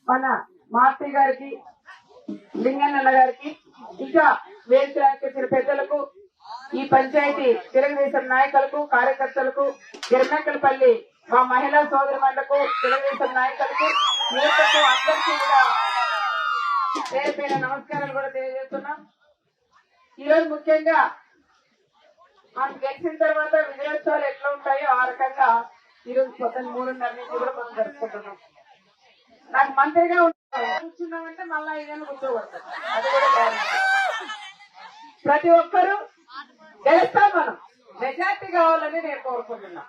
మన మార్తి గారికి, లింగన్న గారికి, ఇంకా వేదిక పెద్దలకు, ఈ పంచాయతీ తెలుగుదేశం నాయకులకు, కార్యకర్తలకు, గిరిమెక్కలపల్లి మా మహిళా సోదరులకు, తెలుగుదేశం నాయకులకు, యువతకు అందరికీ కూడా పేరు పేరు నమస్కారాలు కూడా తెలియజేస్తున్నాం. ఈరోజు ముఖ్యంగా మనం గెలిచిన తర్వాత విజయోత్సవాలు ఎట్లా ఉంటాయో ఆ రకంగా ఈరోజు పొద్దున్న 3:30 నుంచి కూడా మనం జరుపుకుంటున్నాం. నాకు మంత్రిగా కూర్చున్నామంటే మళ్ళా 5 ఏళ్ళు కూర్చోబడతాం, అది కూడా గ్యారెంటీ. ప్రతి ఒక్కరూ గెలుస్తాం, మనం మెజార్టీ కావాలని నేను కోరుకుంటున్నా.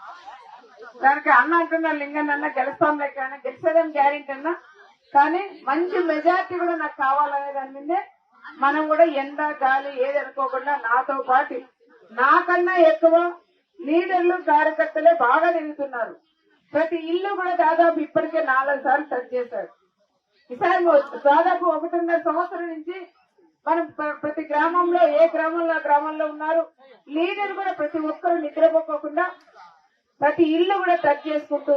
దానికి అన్న అంటున్నా, లింగన్న గెలుస్తాంలే కానీ గెలిచేదేం గ్యారెంటీ అన్నా, కానీ మంచి మెజార్టీ కూడా నాకు కావాలనే దాని మీదే మనం కూడా ఎండ గాలి ఏది అనుకోకుండా నాతో పాటు నాకన్నా ఎక్కువ లీడర్లు కార్యకర్తలే బాగా తిరుగుతున్నారు. ప్రతి ఇల్లు కూడా దాదాపు ఇప్పటికే 4 సార్లు టచ్ చేశారు. ఈసారి దాదాపు 1.5 సంవత్సరం నుంచి మనం ప్రతి గ్రామంలో ఏ గ్రామంలో ఉన్నారు. లీడర్ కూడా ప్రతి ఒక్కరు నిద్రపోకుండా ప్రతి ఇల్లు కూడా టచ్ చేసుకుంటూ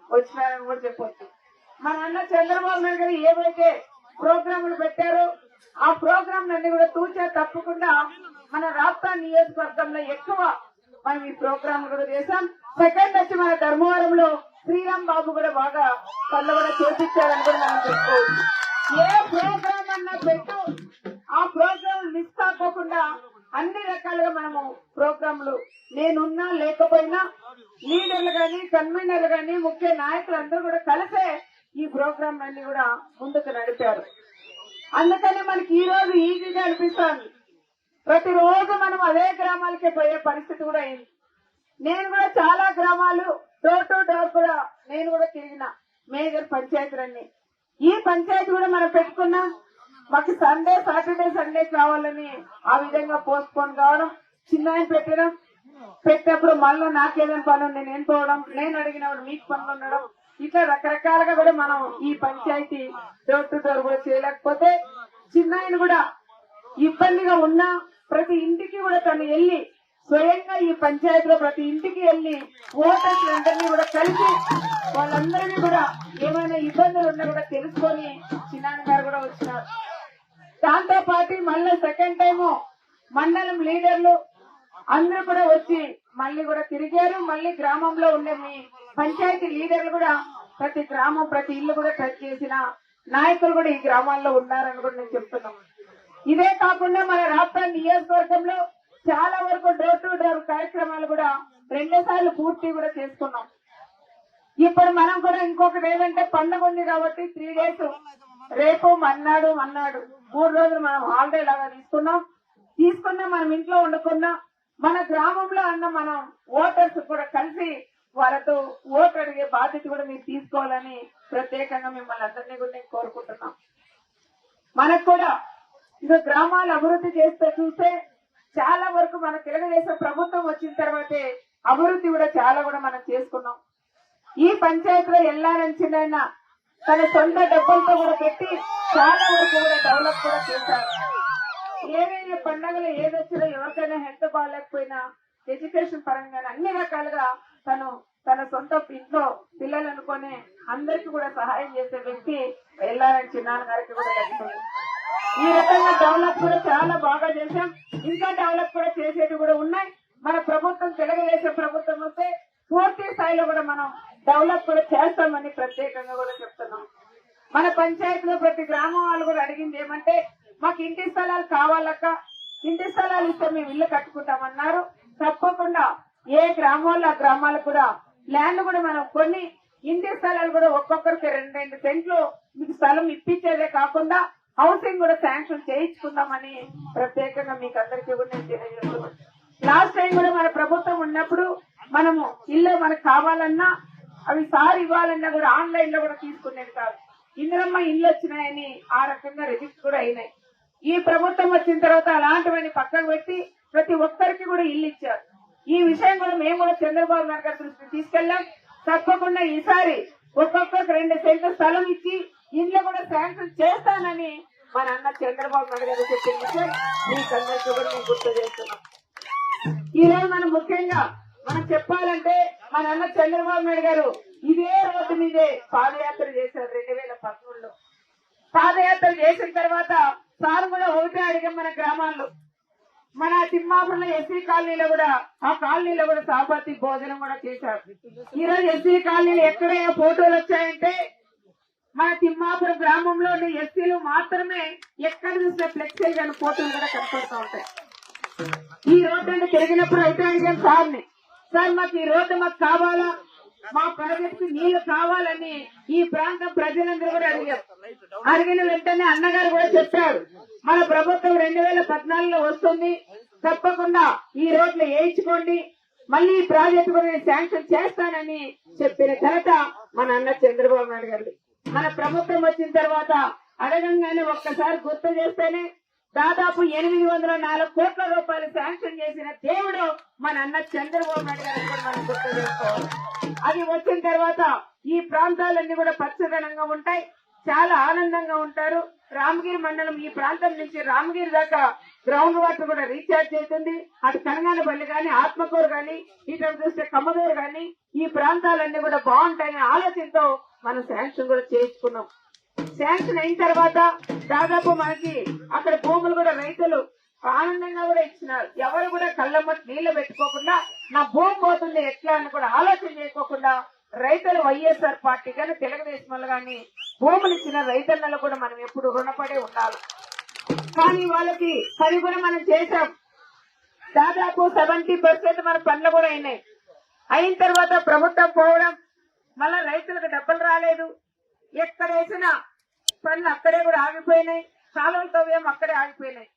వచ్చినారని కూడా చెప్పొచ్చు. మన అన్న చంద్రబాబు నాయుడు గారు ఏవైతే ప్రోగ్రాములు పెట్టారో ఆ ప్రోగ్రాం అన్ని కూడా తూచా తప్పకుండా మన రాష్ట్ర నియోజకవర్గంలో ఎక్కువ మనం ఈ ప్రోగ్రాం కూడా చేశాం. సెకండ్ వచ్చి మన ధర్మవరంలో శ్రీరామ్ బాబు కూడా బాగా పనులు కూడా చేపించారని కూడా మనం చెప్పుకోవచ్చు. ఏ ప్రోగ్రాం అన్నా పెట్టు, ఆ ప్రోగ్రాం మిస్ కాకోకుండా అన్ని రకాలుగా మనము ప్రోగ్రాంలు నేనున్నా లేకపోయినా లీడర్లు గాని, కన్వీనర్లు గాని, ముఖ్య నాయకులు అందరూ కూడా కలిసే ఈ ప్రోగ్రాం అన్ని కూడా ముందుకు నడిపారు. అందుకని మనకి ఈ రోజు ఈజీగా అనిపిస్తుంది. ప్రతిరోజు మనం అదే గ్రామాలకే పోయే పరిస్థితి కూడా అయింది. నేను కూడా చాలా గ్రామాలు డోర్ టు డోర్ కూడా నేను కూడా తిరిగిన మేజర్ పంచాయతీలన్నీ. ఈ పంచాయతీ కూడా మనం పెట్టుకున్నాం. మాకు సాటర్డే సండే కావాలని ఆ విధంగా పోస్ట్ పోన్ కావడం, చిన్న పెట్టినప్పుడు మళ్ళీ నాకేదైనా పనులు నేనేం పోవడం, నేను అడిగినప్పుడు మీకు పనులు ఉండడం, ఇట్లా రకరకాలుగా కూడా మనం ఈ పంచాయతీ డోర్ టు డోర్ కూడా చేయలేకపోతే చిన్న కూడా ఇబ్బందిగా ఉన్నా ప్రతి ఇంటికి కూడా తను వెళ్లి స్వయంగా ఈ పంచాయతీలో ప్రతి ఇంటికి వెళ్లి ఓటర్లందరినీ కూడా కలిసి వాళ్ళందరినీ కూడా ఏమైనా ఇబ్బందులు ఉన్నా కూడా తెలుసుకొని చిన్నాన్న గారు కూడా వచ్చినారు. దాంతో పాటు మళ్ళీ సెకండ్ టైము మండలం లీడర్లు అందరూ కూడా వచ్చి మళ్ళీ కూడా తిరిగారు. మళ్ళీ గ్రామంలో ఉండే మీ పంచాయతీ లీడర్లు కూడా ప్రతి గ్రామం ప్రతి ఇల్లు కూడా టచ్ చేసిన నాయకులు కూడా ఈ గ్రామాల్లో ఉన్నారని కూడా నేను చెప్తున్నాను. ఇదే కాకుండా మన రాష్ట్ర నియోజకవర్గంలో చాలా వరకు డోర్ టు డోర్ కార్యక్రమాలు కూడా 2 సార్లు పూర్తి కూడా చేసుకున్నాం. ఇప్పుడు మనం కూడా ఇంకొకటి ఏంటంటే పండుగ ఉంది కాబట్టి 3 days రేపు మన్నాడు 3 రోజులు మనం హాలిడే లాగా తీసుకున్నా మనం ఇంట్లో వండుకున్నా మన గ్రామంలో అన్న మనం ఓటర్స్ కూడా కలిసి వాళ్ళతో ఓటు అడిగే బాధ్యత కూడా మీరు తీసుకోవాలని ప్రత్యేకంగా మిమ్మల్ని అందరినీ కూడా నేను కోరుకుంటున్నాం. మనకు కూడా ఇంకా గ్రామాలు అభివృద్ధి చేస్తే చూస్తే చాలా వరకు మన తెలుగుదేశం ప్రభుత్వం వచ్చిన తర్వాతే అభివృద్ధి కూడా చాలా కూడా మనం చేసుకున్నాం. ఈ పంచాయతీలో ఎల్లారని చిన్న తన సొంత డబ్బులతో కూడా పెట్టి చాలా వరకు కూడా డెవలప్ కూడా చేశారు. ఏదైనా పండుగలు ఏదొచ్చినా ఎవరికైనా హెల్త్ బాగాలేకపోయినా ఎడ్యుకేషన్ పరంగా అన్ని రకాలుగా తన సొంత ఇంట్లో పిల్లలు అనుకుని అందరికి కూడా సహాయం చేసే వ్యక్తి ఎల్లారని చిన్నాన్న గారికి కూడా దక్కుతుంది. ఈ రకంగా డెవలప్ కూడా చాలా బాగా చేశాం. ఇంకా డెవలప్ కూడా చేసేవి కూడా ఉన్నాయి. మన ప్రభుత్వం తెలుగుదేశం ప్రభుత్వం వస్తే పూర్తి స్థాయిలో కూడా మనం డెవలప్ కూడా చేస్తామని ప్రత్యేకంగా కూడా చెప్తున్నాం. మన పంచాయతీలో ప్రతి గ్రామం వాళ్ళు కూడా అడిగింది ఏమంటే మాకు ఇంటి స్థలాలు కావాలక్క, ఇంటి స్థలాలు ఇస్తే మేము ఇల్లు కట్టుకుంటామన్నారు. తప్పకుండా ఏ గ్రామాల్లో ఆ గ్రామాలకు కూడా ల్యాండ్ కూడా మనం కొన్ని ఇంటి స్థలాలు కూడా ఒక్కొక్కరికి 2 సెంట్లు మీకు స్థలం ఇప్పించేదే కాకుండా హౌసింగ్ కూడా శాంక్షన్ చేయించుకుందామని ప్రత్యేకంగా మీకు అందరికీ కూడా నేను తెలియజేస్తున్నాను. లాస్ట్ టైం కూడా మన ప్రభుత్వం ఉన్నప్పుడు మనము ఇల్లు మనకు కావాలన్నా అవి సార్ ఇవ్వాలన్నా కూడా ఆన్లైన్ లో కూడా తీసుకునేది కాదు. ఇందిరమ్మ ఇల్లు వచ్చినాయని ఆ రకంగా రిజిస్టర్ కూడా అయినాయి. ఈ ప్రభుత్వం వచ్చిన తర్వాత అలాంటివన్నీ పక్కకు పెట్టి ప్రతి ఒక్కరికి కూడా ఇల్లు ఇచ్చారు. ఈ విషయం కూడా మేము కూడా చంద్రబాబు నాయుడు గారి దృష్టికి తీసుకెళ్లాం. తప్పకుండా ఈసారి ఒక్కొక్కరికి 2 సెంట్ల స్థలం ఇచ్చి ఇల్లు కూడా శాంక్షన్ చేస్తానని మన అన్న చంద్రబాబు నాయుడు గారు చెప్పిన విషయం మీకందరికీ కూడా మేము గుర్తు చేస్తున్నాం. ఈరోజు మనం ముఖ్యంగా మనం చెప్పాలంటే మన అన్న చంద్రబాబు నాయుడు గారు ఇదే రోడ్డు మీదే పాదయాత్ర చేశారు 2013లో. పాదయాత్ర చేసిన తర్వాత సార్ కూడా ఒకటే అడిగాం మన గ్రామాల్లో, మన తిమ్మాపురంలో ఎస్సీ కాలనీలో కూడా, ఆ కాలనీలో కూడా సహపతి భోజనం కూడా చేశారు. ఈ రోజు ఎస్సీ కాలనీలో ఎక్కడైనా ఫోటోలు వచ్చాయంటే మన తిమ్మాపురం గ్రామంలోని ఎస్సీలు మాత్రమే ఎక్కడ చూసిన ఫ్లెక్సీలు కానీ ఫోటోలు కూడా కనపడుతూ ఉంటాయి. ఈ రోడ్డు అంటే తిరిగినప్పుడు అయితే అడిగాం సార్ని, సార్ మాకు ఈ రోడ్డు మాకు కావాలా, మా ప్రాజెక్టు నీళ్లు కావాలని ఈ ప్రాంతం ప్రజలందరూ కూడా అడిగారు. అడిగిన వెంటనే అన్నగారు కూడా చెప్పారు, మన ప్రభుత్వం 2014లో వస్తుంది, తప్పకుండా ఈ రోడ్లు వేయించుకోండి, మళ్ళీ ఈ ప్రాజెక్టు కూడా నేను శాంక్షన్ చేస్తానని చెప్పిన ఘనత మన అన్న చంద్రబాబు నాయుడు గారు. మన ప్రభుత్వం వచ్చిన తర్వాత అడగంగానే ఒక్కసారి గుర్తు చేస్తేనే దాదాపు 804 కోట్ల రూపాయలు శాంక్షన్ చేసిన దేవుడు మన అన్న చంద్రబాబు నాయుడు గారు కూడా మనం గుర్తు చేసుకోవాలి. అది వచ్చిన తర్వాత ఈ ప్రాంతాలన్నీ కూడా పచ్చదనంగా ఉంటాయి, చాలా ఆనందంగా ఉంటారు. రామగిరి మండలం ఈ ప్రాంతం నుంచి రామగిరి దాకా గ్రౌండ్ వాటర్ కూడా రీఛార్జ్ అవుతుంది. అటు కనగానపల్లి గాని, ఆత్మకూరు గాని, ఇటు చూస్తే కమ్మదూరు గాని, ఈ ప్రాంతాలన్నీ కూడా బాగుంటాయనే ఆలోచనతో మనం శాంక్షన్ కూడా చేయించుకున్నాం. శాంక్షన్ అయిన తర్వాత దాదాపు మనకి అక్కడ భూములు కూడా రైతులు ఆనందంగా కూడా ఇచ్చినారు. ఎవరు కూడా కళ్ళమ్మటి నీళ్లు పెట్టుకోకుండా నా భూమి పోతుంది ఎట్లా అని కూడా ఆలోచన చేయకోకుండా రైతులు వైఎస్ఆర్ పార్టీ కానీ తెలుగుదేశం వాళ్ళు కానీ భూములు ఇచ్చిన రైతన్నలు కూడా మనం ఎప్పుడు రుణపడి ఉండాలి. కానీ వాళ్ళకి పని కూడా మనం చేశాం. దాదాపు 70% మన పనులు కూడా అయినాయి. అయిన తర్వాత ప్రభుత్వం పోవడం, మళ్ళా రైతులకు డబ్బులు రాలేదు, ఎక్కడ వేసిన పనులు అక్కడే కూడా ఆగిపోయినాయి, కాలువల తవ్యం అక్కడే ఆగిపోయినాయి.